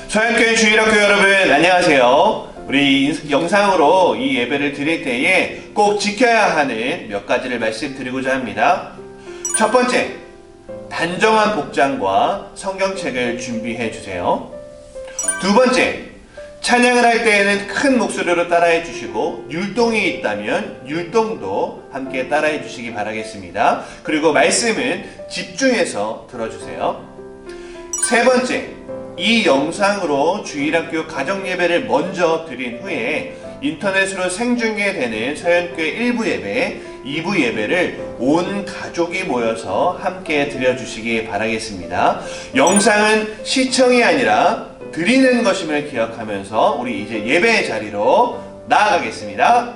서현교회 주일학교 여러분 안녕하세요. 우리 영상으로 이 예배를 드릴 때에 꼭 지켜야 하는 몇 가지를 말씀드리고자 합니다. 첫 번째, 단정한 복장과 성경책을 준비해 주세요. 두 번째, 찬양을 할 때에는 큰 목소리로 따라해 주시고 율동이 있다면 율동도 함께 따라해 주시기 바라겠습니다. 그리고 말씀은 집중해서 들어주세요. 세 번째, 이 영상으로 주일학교 가정예배를 먼저 드린 후에 인터넷으로 생중계되는 서현교회 1부 예배, 2부 예배를 온 가족이 모여서 함께 드려주시기 바라겠습니다. 영상은 시청이 아니라 드리는 것임을 기억하면서 우리 이제 예배의 자리로 나아가겠습니다.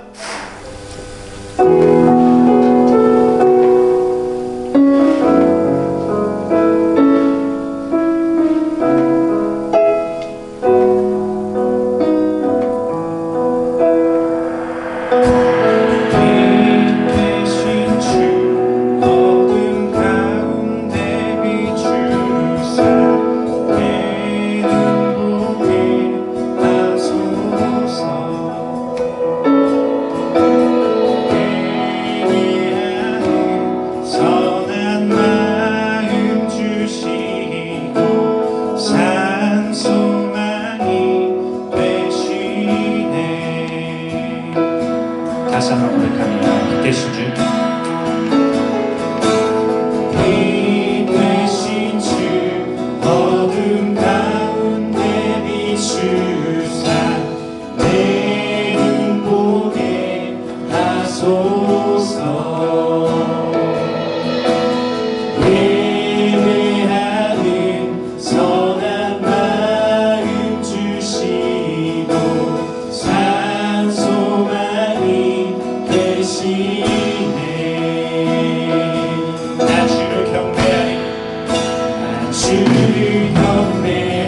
다시 한번 고백합니다. 이 되신 주 어둠 가운데 비추사 내 눈 보게 하소서. 예배하는 선한 마음 주시고 산 소망이 되시네. 나 주를 경배하리, 나 주를 경배하리.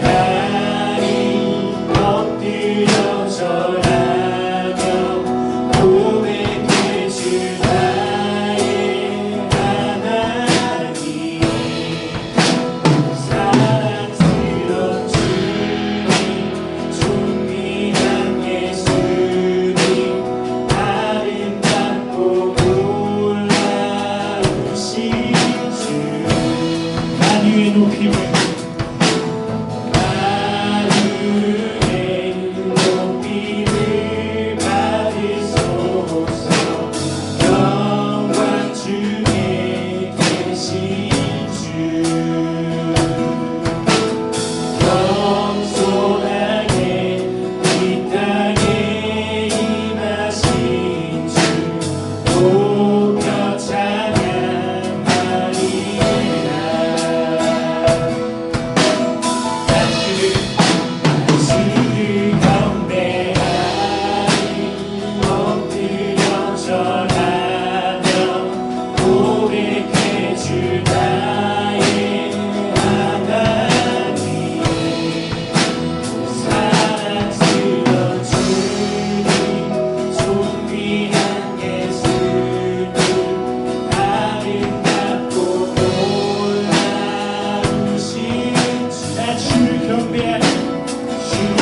엎드려 절하며 고백해 주 나의 하나님. 사랑스러운 주님, 존귀한 예수님, 아름답고 놀라우신 주. 만유의 높임을 받으소서. 영광 주에 계신 주, 겸손하게 이 땅에 임하신 주, 높여 찬양하리라. 나 주를 경배하리, 엎드려 절하며 고백해 주 나의 하나님. 사랑스러운 주님, 존귀한 예수님, 아름답고 놀라우신 주. 나 주를 경배하리, 주를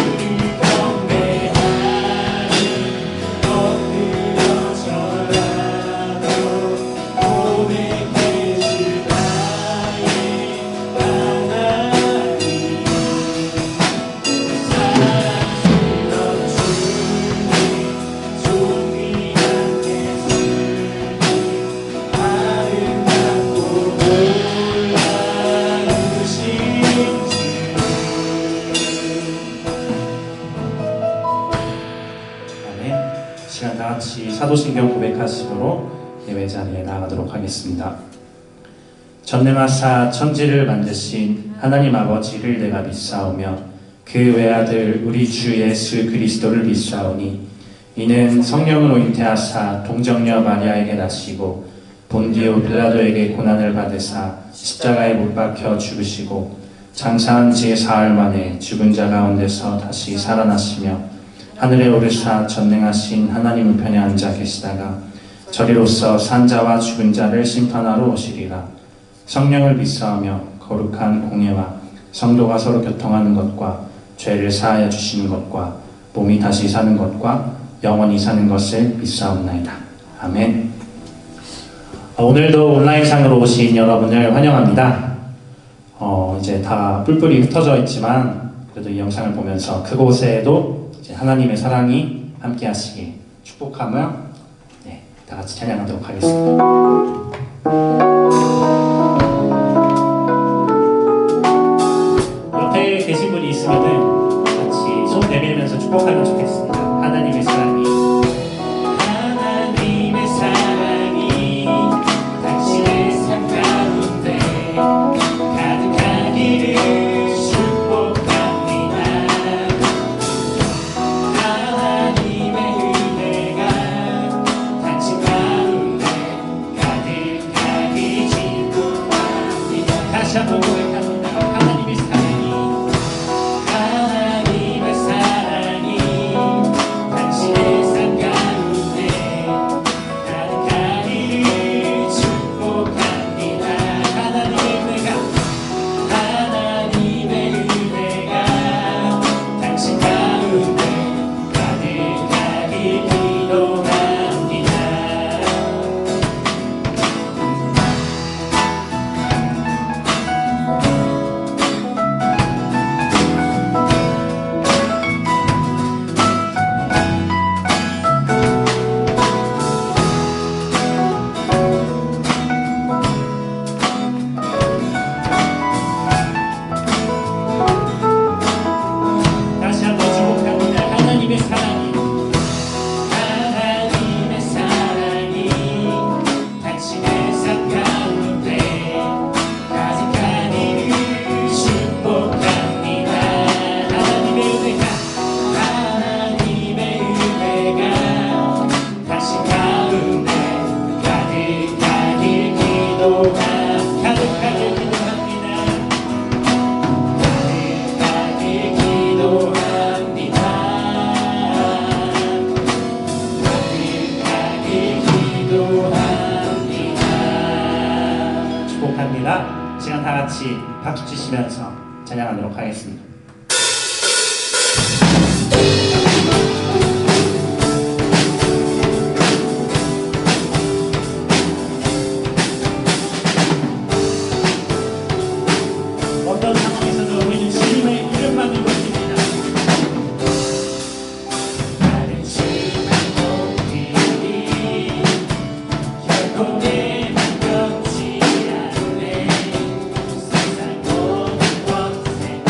경배하리. 엎드려 절하며 고백해 주 나의 하나님. 사랑스러운 주님, 존귀한 예수님, 아름답고 놀라우신 주. 아멘. 시간 다 같이 사도신경 고백하시도록 예배 자리에 나아가도록 하겠습니다. 전능하사 천지를 만드신 하나님 아버지를 내가 믿사오며 그 외아들 우리 주 예수 그리스도를 믿사오니 이는 성령으로 잉태하사 동정녀 마리아에게 나시고 본디오 빌라도에게 고난을 받으사 십자가에 못 박혀 죽으시고 장사한 지 사흘 만에 죽은 자 가운데서 다시 살아나시며 하늘에 오르사 전능하신 하나님 우편에 앉아 계시다가 저리로서 산자와 죽은 자를 심판하러 오시리라. 성령을 믿사오며 거룩한 공예와 성도가 서로 교통하는 것과 죄를 사하여 주시는 것과 몸이 다시 사는 것과 영원히 사는 것을 믿사옵나이다. 아멘. 오늘도 온라인상으로 오신 여러분을 환영합니다. 이제 다 뿔뿔이 흩어져 있지만 그래도 이 영상을 보면서 그곳에도 이제 하나님의 사랑이 함께 하시길 축복하며 다 같이 찬양하도록 하겠습니다. 옆에 계신 분이 있으면은 같이 손 내밀면서 축복하면 좋겠습니다. 하나님의 사랑이 당신의 삶 가운데 가득하기를 축복합니다. 하나님의 은혜가 당신 가운데 가득하기 축복합니다. 다시 한번 고백합니다. 하나님의 사랑이 당신의 삶 가운데 가득하기를 축복합니다. 하나님의 은혜가 당신 가운데 가득하기 기도합니다. 다시 한번 축복합니다. 하나님의 사랑이 당신의 삶 가운데 가득하기를 축복합니다. 하나님의 은혜가 당신 가운데 가득하길 기도합니다. 가득하길 기도합니다. 축복합니다. 시간 다 같이 박수 치시면서 찬양하도록 하겠습니다. 어떤 상황에서도 우리는 주님의 이름만을 부릅니다. 나는 지난 길이 결코 내 맘같지 않네. 세상 모든 것에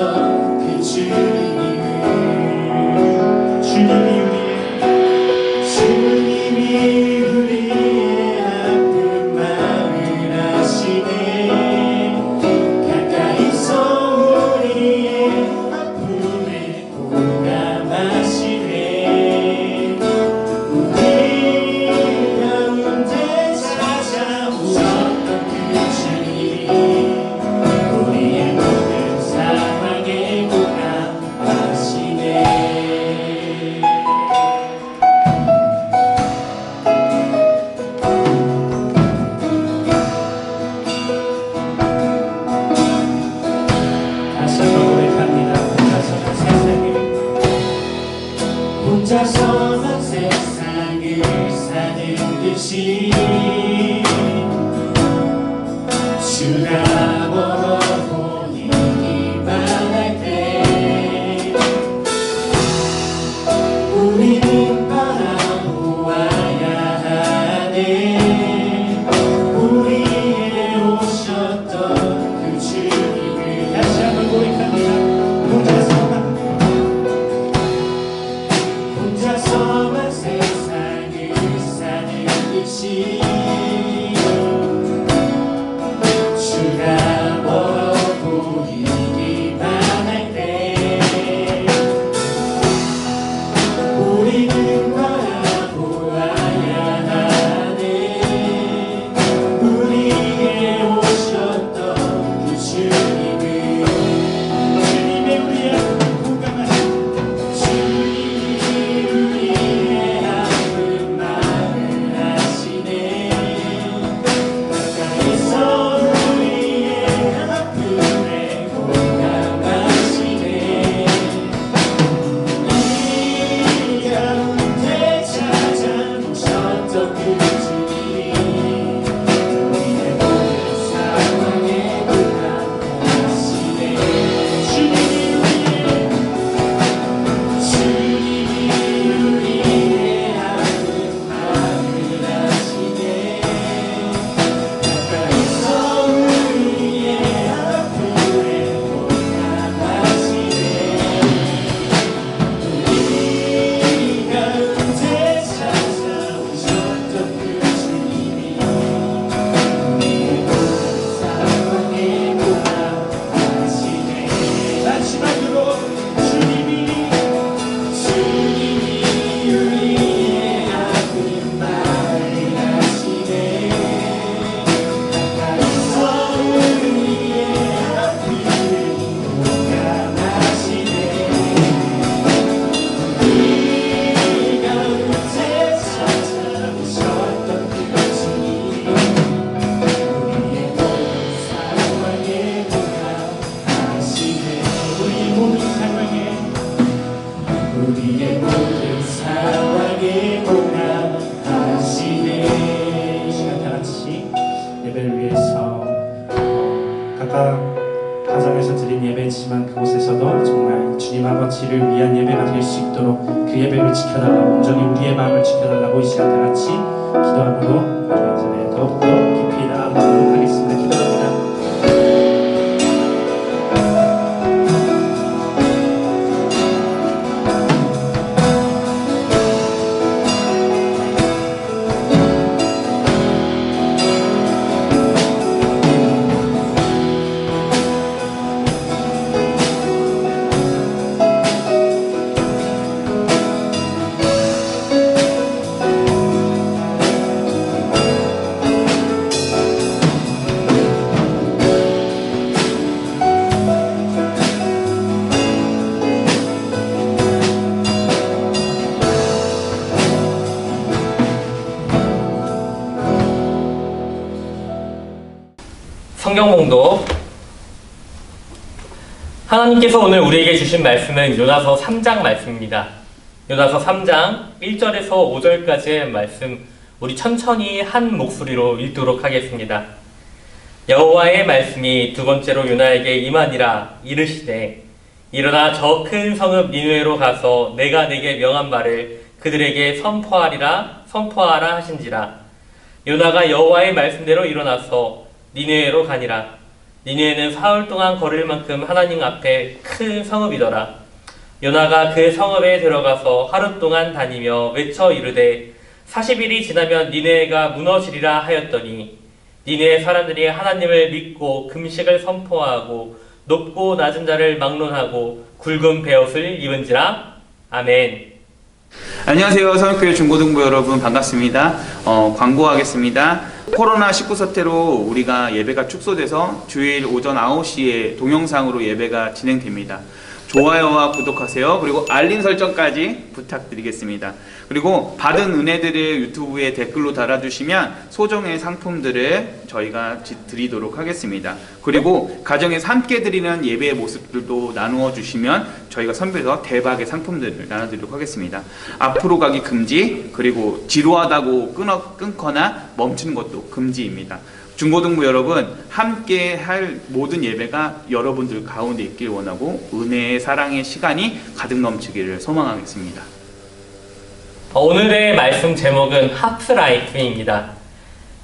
오셨던 그 주님을 주님이 우리의 아픈 마음을 아시네 가까이서 우리의 아픔에 공감하시네 우리 가운데 찾아오셨던 그 주님 우리의 모든 상황에 공감하시네 다시 한번 고백합니다. 혼자서만 세상을 사는 듯이 주가 멀어 보이기만 할 때 우리는 바라보아야 하네 우리의 오셨던 그 주님을 다시 한번 고백합니다. 혼자서만 세상을 사는 듯이 주가 멀어 보이기만 할 때 우리는 바라보아야 하네 우리에게 오셨던 그 주님을 주님의 우리의 공감하신 주님이 우리의 아픈 마음을 아시네 가까이서 우리의 아픔에 공감하시네 이 가운데 찾아오셨던 그 주님이 우리의 모든 상황에 공감하시네 주님이 우리의 아픈 마음을 아시네 가까이서 우리의 아픔에 공감하시네 우리 가운데 찾아오셨던 그 주님이 우리의 모든 상황에 공감하시네 마지막으로 주님이 우리의 아픈 마음을 아시네 가까이서 우리의 아픔을 공감하시네 우리 가운데 찾아오셨던 그 주님 우리의 모든 상황에 공감하시네 우리의 모든 상황에 우리의 모든 상황에 공감하시네 이 시간 다 같이 예배를 위해서 각각 가정에서 드린 예배지만 그곳에서도 정말 주님 아버지를 위한 예배가 될 수 있도록 그 예배를 지켜달라고 온전히 우리의 마음을 지켜달라고 이 시간 다 같이 기도함으로 저희 더욱더 깊이 나아가도록 하겠습니다. 기도합니다. 성경 봉독. 하나님께서 오늘 우리에게 주신 말씀은 요나서 3장 말씀입니다. 요나서 3장 1절에서 5절까지의 말씀, 우리 천천히 한 목소리로 읽도록 하겠습니다. 여호와의 말씀이 두 번째로 요나에게 임하니라. 이르시되 일어나 저 큰 성읍 니느웨로 가서 내가 네게 명한 바를 그들에게 선포하라 하신지라. 요나가 여호와의 말씀대로 일어나서 니느웨로 가니라. 니느웨는 사흘 동안 걸을 만큼 하나님 앞에 큰 성읍이더라. 요나가 그 성읍에 들어가서 하루 동안 다니며 외쳐 이르되 40일이 지나면 니느웨가 무너지리라 하였더니 니느웨 사람들이 하나님을 믿고 금식을 선포하고 높고 낮은 자를 막론하고 굵은 베옷을 입은지라. 아멘. 안녕하세요. 서울교회 중고등부 여러분 반갑습니다. 광고하겠습니다. 코로나19 사태로 우리가 예배가 축소돼서 주일 오전 9시에 동영상으로 예배가 진행됩니다. 좋아요와 구독하세요. 그리고 알림 설정까지 부탁드리겠습니다. 그리고 받은 은혜들을 유튜브에 댓글로 달아주시면 소정의 상품들을 저희가 드리도록 하겠습니다. 그리고 가정에서 함께 드리는 예배의 모습들도 나누어 주시면 저희가 선별해서 대박의 상품들을 나눠드리도록 하겠습니다. 앞으로 가기 금지, 그리고 지루하다고 끊거나 멈추는 것도 금지입니다. 중고등부 여러분, 함께 할 모든 예배가 여러분들 가운데 있길 원하고 은혜의 사랑의 시간이 가득 넘치기를 소망하겠습니다. 오늘의 말씀 제목은 하프라이프입니다.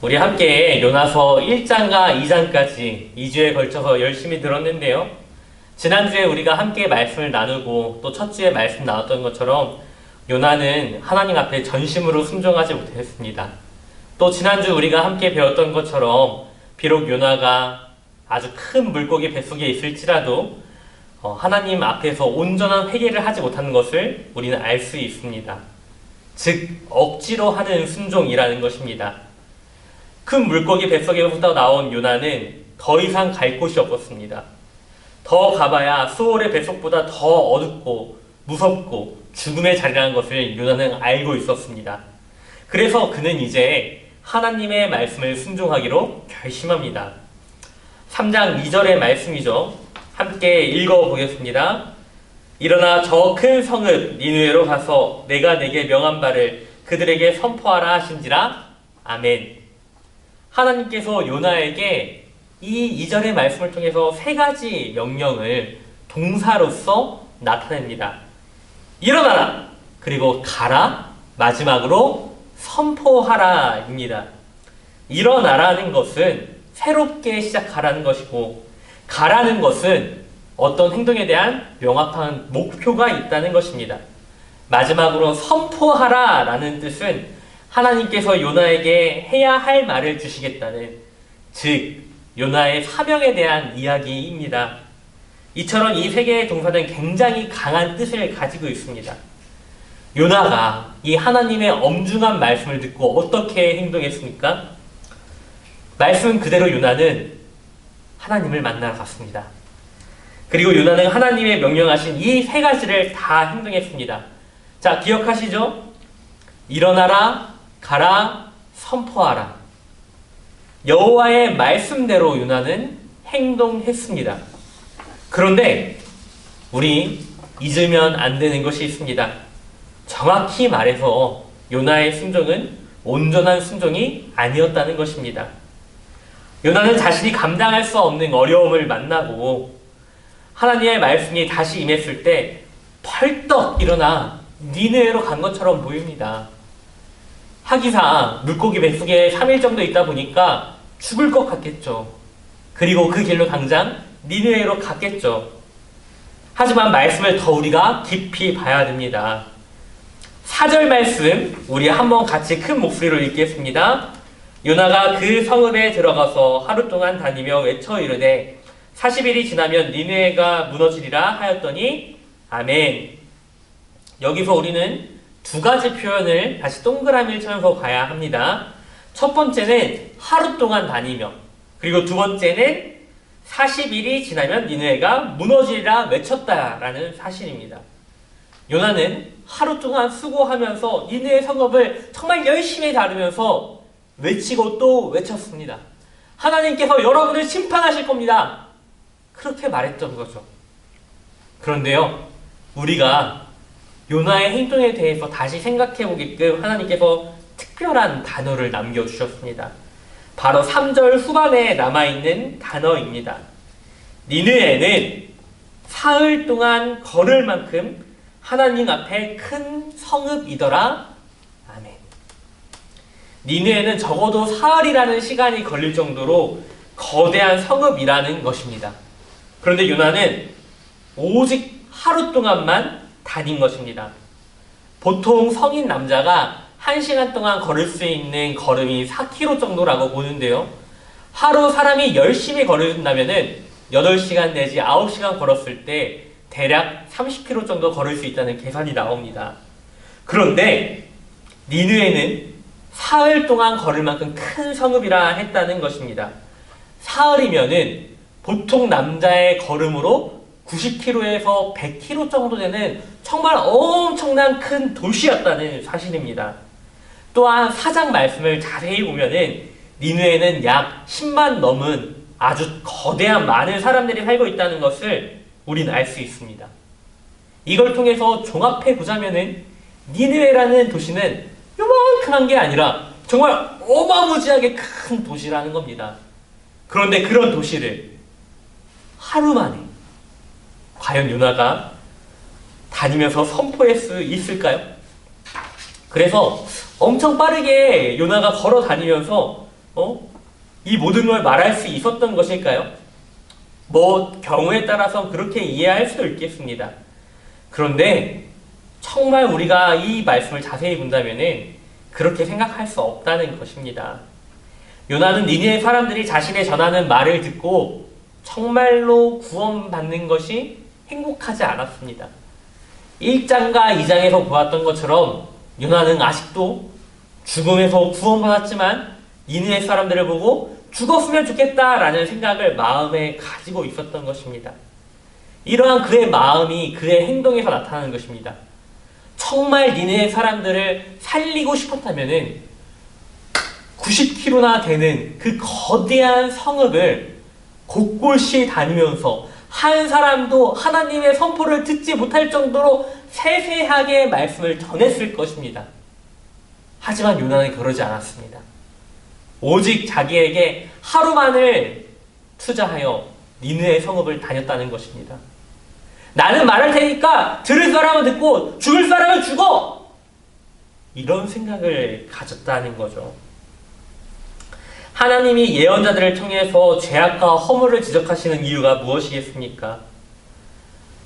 우리 함께 요나서 1장과 2장까지 2주에 걸쳐서 열심히 들었는데요. 지난주에 우리가 함께 말씀을 나누고 또 첫 주에 말씀 나눴던 것처럼 요나는 하나님 앞에 전심으로 순종하지 못했습니다. 또 지난주 우리가 함께 배웠던 것처럼 비록 요나가 아주 큰 물고기 뱃속에 있을지라도 하나님 앞에서 온전한 회개를 하지 못하는 것을 우리는 알 수 있습니다. 즉 억지로 하는 순종이라는 것입니다. 큰 물고기 뱃속에서 나온 요나는 더 이상 갈 곳이 없었습니다. 더 가봐야 수월의 뱃속보다 더 어둡고 무섭고 죽음의 자리라는 것을 요나는 알고 있었습니다. 그래서 그는 이제 하나님의 말씀을 순종하기로 결심합니다. 3장 2절의 말씀이죠. 함께 읽어보겠습니다. 일어나 저 큰 성읍 니느웨로 가서 내가 내게 명한 바를 그들에게 선포하라 하신지라. 아멘. 하나님께서 요나에게 이 2절의 말씀을 통해서 세 가지 명령을 동사로서 나타냅니다. 일어나라, 그리고 가라, 마지막으로 선포하라입니다. 일어나라는 것은 새롭게 시작하라는 것이고, 가라는 것은 어떤 행동에 대한 명확한 목표가 있다는 것입니다. 마지막으로 선포하라라는 뜻은 하나님께서 요나에게 해야 할 말을 주시겠다는, 즉 요나의 사명에 대한 이야기입니다. 이처럼 이 세 개의 동사는 굉장히 강한 뜻을 가지고 있습니다. 요나가 이 하나님의 엄중한 말씀을 듣고 어떻게 행동했습니까? 말씀 그대로 요나는 하나님을 만나러 갔습니다. 그리고 요나는 하나님의 명령하신 이 세 가지를 다 행동했습니다. 자, 기억하시죠? 일어나라, 가라, 선포하라. 여호와의 말씀대로 요나는 행동했습니다. 그런데 우리 잊으면 안 되는 것이 있습니다. 정확히 말해서 요나의 순종은 온전한 순종이 아니었다는 것입니다. 요나는 자신이 감당할 수 없는 어려움을 만나고 하나님의 말씀이 다시 임했을 때 펄떡 일어나 니느웨로 간 것처럼 보입니다. 하기사 물고기 뱃속에 3일 정도 있다 보니까 죽을 것 같겠죠. 그리고 그 길로 당장 니느웨로 갔겠죠. 하지만 말씀을 더 우리가 깊이 봐야 됩니다. 4절 말씀 우리 한번 같이 큰 목소리로 읽겠습니다. 요나가 그 성읍에 들어가서 하루 동안 다니며 외쳐 이르되 40일이 지나면 니느웨가 무너지리라 하였더니 아멘. 여기서 우리는 두 가지 표현을 다시 동그라미를 쳐서 봐야 합니다. 첫 번째는 하루 동안 다니며, 그리고 두 번째는 40일이 지나면 니느웨가 무너지리라 외쳤다라는 사실입니다. 요나는 하루 동안 수고하면서 니느웨 성읍을 정말 열심히 다루면서 외치고 또 외쳤습니다. 하나님께서 여러분을 심판하실 겁니다. 그렇게 말했던 거죠. 그런데요, 우리가 요나의 행동에 대해서 다시 생각해 보게끔 하나님께서 특별한 단어를 남겨주셨습니다. 바로 3절 후반에 남아있는 단어입니다. 니느웨는 사흘 동안 걸을 만큼 하나님 앞에 큰 성읍이더라. 아멘. 니느웨는 적어도 사흘이라는 시간이 걸릴 정도로 거대한 성읍이라는 것입니다. 그런데 요나는 오직 하루 동안만 다닌 것입니다. 보통 성인 남자가 1시간 동안 걸을 수 있는 걸음이 4km 정도라고 보는데요. 하루 사람이 열심히 걸은다면은 8시간 내지 9시간 걸었을 때 대략 30km 정도 걸을 수 있다는 계산이 나옵니다. 그런데 니느웨는 사흘 동안 걸을 만큼 큰 성읍이라 했다는 것입니다. 사흘이면은 보통 남자의 걸음으로 90km에서 100km 정도 되는 정말 엄청난 큰 도시였다는 사실입니다. 또한 4장 말씀을 자세히 보면은 니느웨는 약 10만 넘은 아주 거대한 많은 사람들이 살고 있다는 것을 우리는 알 수 있습니다. 이걸 통해서 종합해 보자면은 니느웨라는 도시는 요만큼한 게 아니라 정말 어마무지하게 큰 도시라는 겁니다. 그런데 그런 도시를 하루 만에 과연 요나가 다니면서 선포할 수 있을까요? 그래서 엄청 빠르게 요나가 걸어 다니면서 이 모든 걸 말할 수 있었던 것일까요? 경우에 따라서 그렇게 이해할 수도 있겠습니다. 그런데 정말 우리가 이 말씀을 자세히 본다면은 그렇게 생각할 수 없다는 것입니다. 요나는 니느웨 사람들이 자신의 전하는 말을 듣고 정말로 구원받는 것이 행복하지 않았습니다. 1장과 2장에서 보았던 것처럼 요나는 아직도 죽음에서 구원받았지만 니느웨 사람들을 보고 죽었으면 좋겠다라는 생각을 마음에 가지고 있었던 것입니다. 이러한 그의 마음이 그의 행동에서 나타나는 것입니다. 정말 니느웨 사람들을 살리고 싶었다면은 90km나 되는 그 거대한 성읍을 곳곳이 다니면서 한 사람도 하나님의 선포를 듣지 못할 정도로 세세하게 말씀을 전했을 것입니다. 하지만 요나는 그러지 않았습니다. 오직 자기에게 하루만을 투자하여 니느웨 성읍을 다녔다는 것입니다. 나는 말할 테니까 들을 사람은 듣고 죽을 사람은 죽어! 이런 생각을 가졌다는 거죠. 하나님이 예언자들을 통해서 죄악과 허물을 지적하시는 이유가 무엇이겠습니까?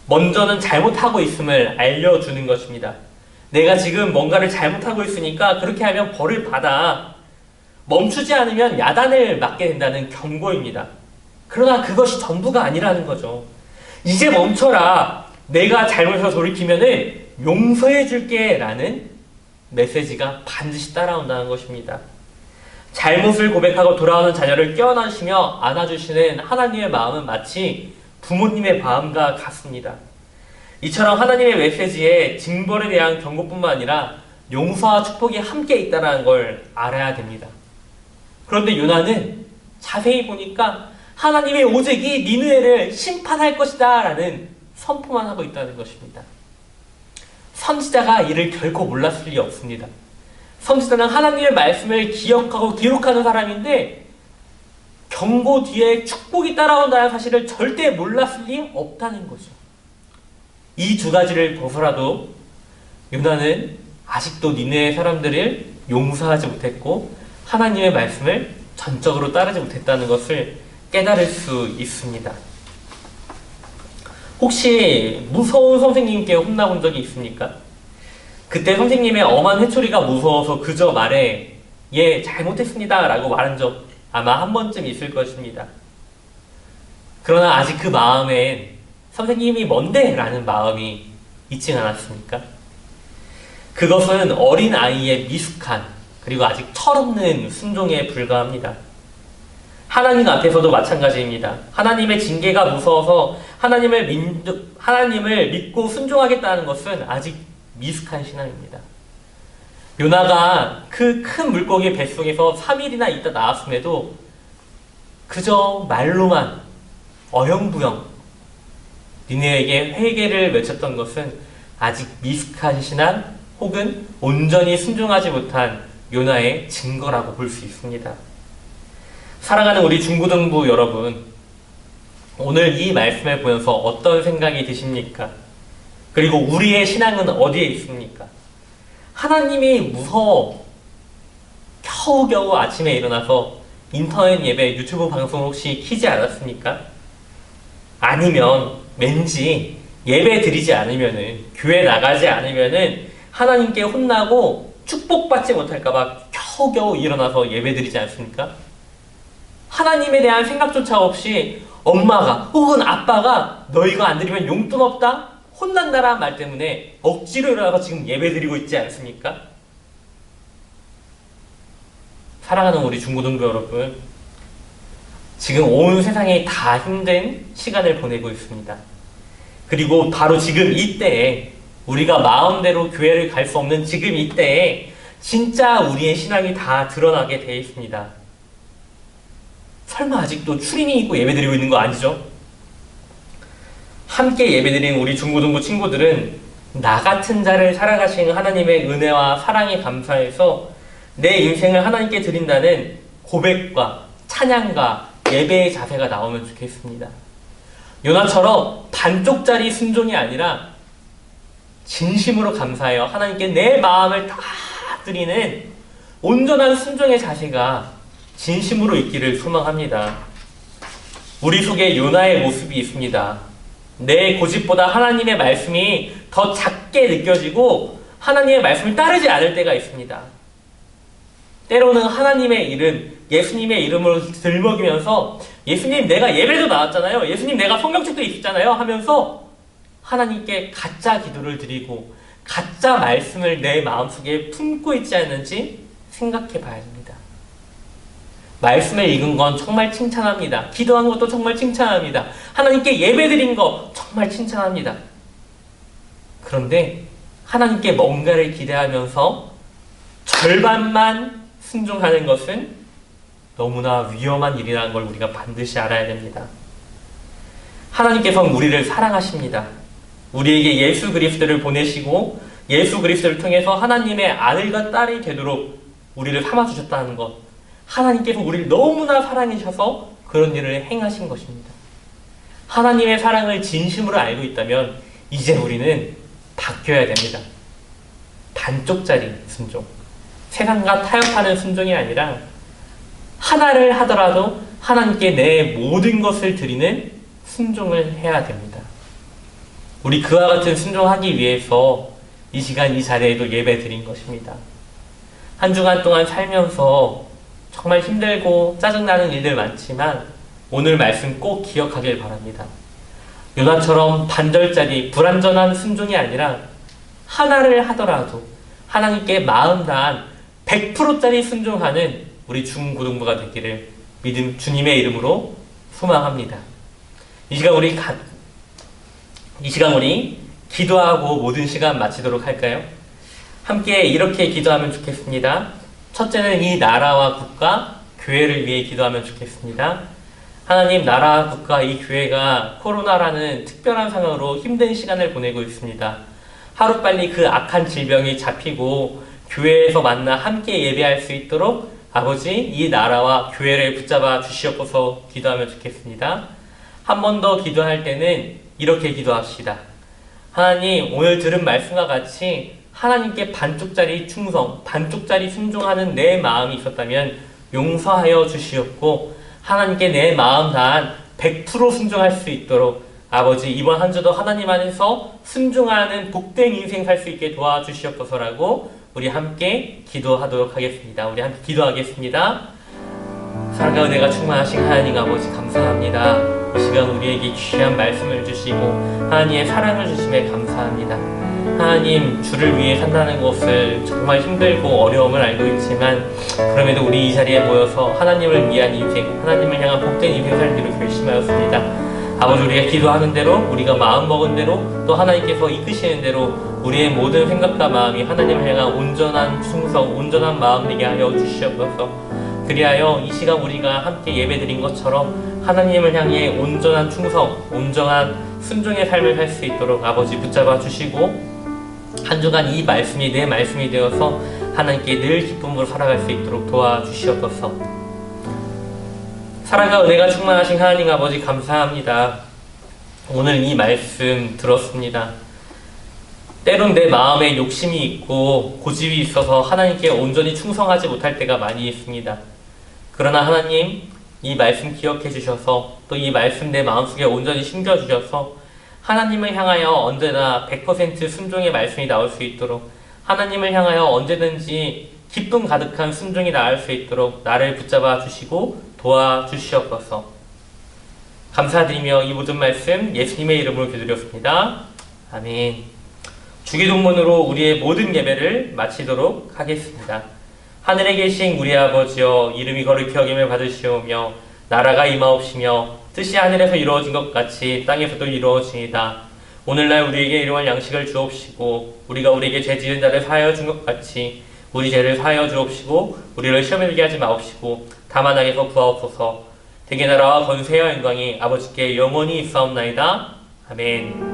먼저는 잘못하고 있음을 알려주는 것입니다. 내가 지금 뭔가를 잘못하고 있으니까 그렇게 하면 벌을 받아. 멈추지 않으면 야단을 맞게 된다는 경고입니다. 그러나 그것이 전부가 아니라는 거죠. 이제 멈춰라. 내가 잘못해서 돌이키면은 용서해 줄게 라는 메시지가 반드시 따라온다는 것입니다. 잘못을 고백하고 돌아오는 자녀를 껴안으시며 안아주시는 하나님의 마음은 마치 부모님의 마음과 같습니다. 이처럼 하나님의 메시지에 징벌에 대한 경고뿐만 아니라 용서와 축복이 함께 있다는 걸 알아야 됩니다. 그런데 요나는 자세히 보니까 하나님이 오직 이 니느웨를 심판할 것이다 라는 선포만 하고 있다는 것입니다. 선지자가 이를 결코 몰랐을 리 없습니다. 선지자는 하나님의 말씀을 기억하고 기록하는 사람인데 경고 뒤에 축복이 따라온다는 사실을 절대 몰랐을 리 없다는 거죠. 이 두 가지를 보서라도 요나는 아직도 니느웨 사람들을 용서하지 못했고 하나님의 말씀을 전적으로 따르지 못했다는 것을 깨달을 수 있습니다. 혹시 무서운 선생님께 혼나본 적이 있습니까? 그때 선생님의 엄한 회초리가 무서워서 그저 말해 예 잘못했습니다 라고 말한 적 아마 한 번쯤 있을 것입니다. 그러나 아직 그 마음엔 선생님이 뭔데? 라는 마음이 있진 않았습니까? 그것은 어린 아이의 미숙한 그리고 아직 철없는 순종에 불과합니다. 하나님 앞에서도 마찬가지입니다. 하나님의 징계가 무서워서 하나님을 믿고 순종하겠다는 것은 아직 미숙한 신앙입니다. 요나가 그 큰 물고기 뱃속에서 3일이나 있다 나왔음에도 그저 말로만 어영부영 니느웨에게 회개를 외쳤던 것은 아직 미숙한 신앙 혹은 온전히 순종하지 못한 요나의 증거라고 볼 수 있습니다. 사랑하는 우리 중고등부 여러분, 오늘 이 말씀을 보면서 어떤 생각이 드십니까? 그리고 우리의 신앙은 어디에 있습니까? 하나님이 무서워 겨우겨우 아침에 일어나서 인터넷 예배, 유튜브 방송 혹시 키지 않았습니까? 아니면 왠지 예배 드리지 않으면은, 교회 나가지 않으면은 하나님께 혼나고 축복받지 못할까봐 겨우겨우 일어나서 예배 드리지 않습니까? 하나님에 대한 생각조차 없이 엄마가 혹은 아빠가 너 이거 안 드리면 용돈 없다? 혼난다라는 말 때문에 억지로 일어나서 지금 예배 드리고 있지 않습니까? 사랑하는 우리 중고등부 여러분, 지금 온 세상이 다 힘든 시간을 보내고 있습니다. 그리고 바로 지금 이때에, 우리가 마음대로 교회를 갈 수 없는 지금 이때에 진짜 우리의 신앙이 다 드러나게 되어 있습니다. 설마 아직도 추리닝 입고 예배드리고 있는 거 아니죠? 함께 예배드리는 우리 중고등부 친구들은 나 같은 자를 살아가신 하나님의 은혜와 사랑에 감사해서 내 인생을 하나님께 드린다는 고백과 찬양과 예배의 자세가 나오면 좋겠습니다. 요나처럼 반쪽짜리 순종이 아니라 진심으로 감사해요. 하나님께 내 마음을 다 드리는 온전한 순종의 자세가 진심으로 있기를 소망합니다. 우리 속에 요나의 모습이 있습니다. 내 고집보다 하나님의 말씀이 더 작게 느껴지고 하나님의 말씀을 따르지 않을 때가 있습니다. 때로는 하나님의 이름, 예수님의 이름으로 들먹이면서 예수님 내가 예배도 나왔잖아요. 예수님 내가 성경책도 있잖아요 하면서 하나님께 가짜 기도를 드리고 가짜 말씀을 내 마음속에 품고 있지 않는지 생각해 봐야 됩니다. 말씀을 읽은 건 정말 칭찬합니다. 기도한 것도 정말 칭찬합니다. 하나님께 예배드린 거 정말 칭찬합니다. 그런데 하나님께 뭔가를 기대하면서 절반만 순종하는 것은 너무나 위험한 일이라는 걸 우리가 반드시 알아야 됩니다. 하나님께서는 우리를 사랑하십니다. 우리에게 예수 그리스도를 보내시고 예수 그리스도를 통해서 하나님의 아들과 딸이 되도록 우리를 삼아주셨다는 것, 하나님께서 우리를 너무나 사랑하셔서 그런 일을 행하신 것입니다. 하나님의 사랑을 진심으로 알고 있다면 이제 우리는 바뀌어야 됩니다. 반쪽짜리 순종, 세상과 타협하는 순종이 아니라 하나를 하더라도 하나님께 내 모든 것을 드리는 순종을 해야 됩니다. 우리 그와 같은 순종하기 위해서 이 시간 이 자리에도 예배 드린 것입니다. 한 주간 동안 살면서 정말 힘들고 짜증나는 일들 많지만 오늘 말씀 꼭 기억하길 바랍니다. 요나처럼 반절짜리 불완전한 순종이 아니라 하나를 하더라도 하나님께 마음 다한 100%짜리 순종하는 우리 중고등부가 되기를 주님의 이름으로 소망합니다. 이 시간 우리 기도하고 모든 시간 마치도록 할까요? 함께 이렇게 기도하면 좋겠습니다. 첫째는 이 나라와 국가, 교회를 위해 기도하면 좋겠습니다. 하나님, 나라와 국가, 이 교회가 코로나라는 특별한 상황으로 힘든 시간을 보내고 있습니다. 하루빨리 그 악한 질병이 잡히고 교회에서 만나 함께 예배할 수 있도록 아버지, 이 나라와 교회를 붙잡아 주시옵소서 기도하면 좋겠습니다. 한 번 더 기도할 때는 이렇게 기도합시다. 하나님, 오늘 들은 말씀과 같이 하나님께 반쪽짜리 충성, 반쪽짜리 순종하는 내 마음이 있었다면 용서하여 주시옵고 하나님께 내 마음 다한 100% 순종할 수 있도록 아버지, 이번 한 주도 하나님 안에서 순종하는 복된 인생 살 수 있게 도와주시옵소서라고 우리 함께 기도하도록 하겠습니다. 우리 함께 기도하겠습니다. 사랑과 은혜가 충만하신 하나님 아버지 감사합니다. 이 시간 우리에게 귀한 말씀을 주시고 하나님의 사랑을 주심에 감사합니다. 하나님, 주를 위해 산다는 것을 정말 힘들고 어려움을 알고 있지만 그럼에도 우리 이 자리에 모여서 하나님을 위한 인생, 하나님을 향한 복된 인생 살기로 결심하였습니다. 아버지, 우리가 기도하는 대로, 우리가 마음먹은 대로, 또 하나님께서 이끄시는 대로 우리의 모든 생각과 마음이 하나님을 향한 온전한 충성, 온전한 마음 되게 하여 주시옵소서. 그리하여 이 시간 우리가 함께 예배드린 것처럼 하나님을 향해 온전한 충성, 온전한 순종의 삶을 살 수 있도록 아버지 붙잡아 주시고 한 주간 이 말씀이 내 말씀이 되어서 하나님께 늘 기쁨으로 살아갈 수 있도록 도와주시옵소서. 사랑과 은혜가 충만하신 하나님 아버지 감사합니다. 오늘 이 말씀 들었습니다. 때론 내 마음에 욕심이 있고 고집이 있어서 하나님께 온전히 충성하지 못할 때가 많이 있습니다. 그러나 하나님, 이 말씀 기억해 주셔서 또 이 말씀 내 마음속에 온전히 심겨 주셔서 하나님을 향하여 언제나 100% 순종의 말씀이 나올 수 있도록, 하나님을 향하여 언제든지 기쁨 가득한 순종이 나올 수 있도록 나를 붙잡아 주시고 도와주시옵소서. 감사드리며 이 모든 말씀 예수님의 이름으로 기도드렸습니다. 아멘. 주기도문으로 우리의 모든 예배를 마치도록 하겠습니다. 하늘에 계신 우리 아버지여, 이름이 거룩히 여김을 받으시오며 나라가 임하옵시며 뜻이 하늘에서 이루어진 것 같이 땅에서도 이루어지이다. 오늘날 우리에게 일용할 양식을 주옵시고 우리가 우리에게 죄 지은 자를 사하여 준 것 같이 우리 죄를 사하여 주옵시고 우리를 시험에 들게 하지 마옵시고 다만 악에서 구하옵소서. 대개 나라와 권세와 영광이 아버지께 영원히 있사옵나이다. 아멘.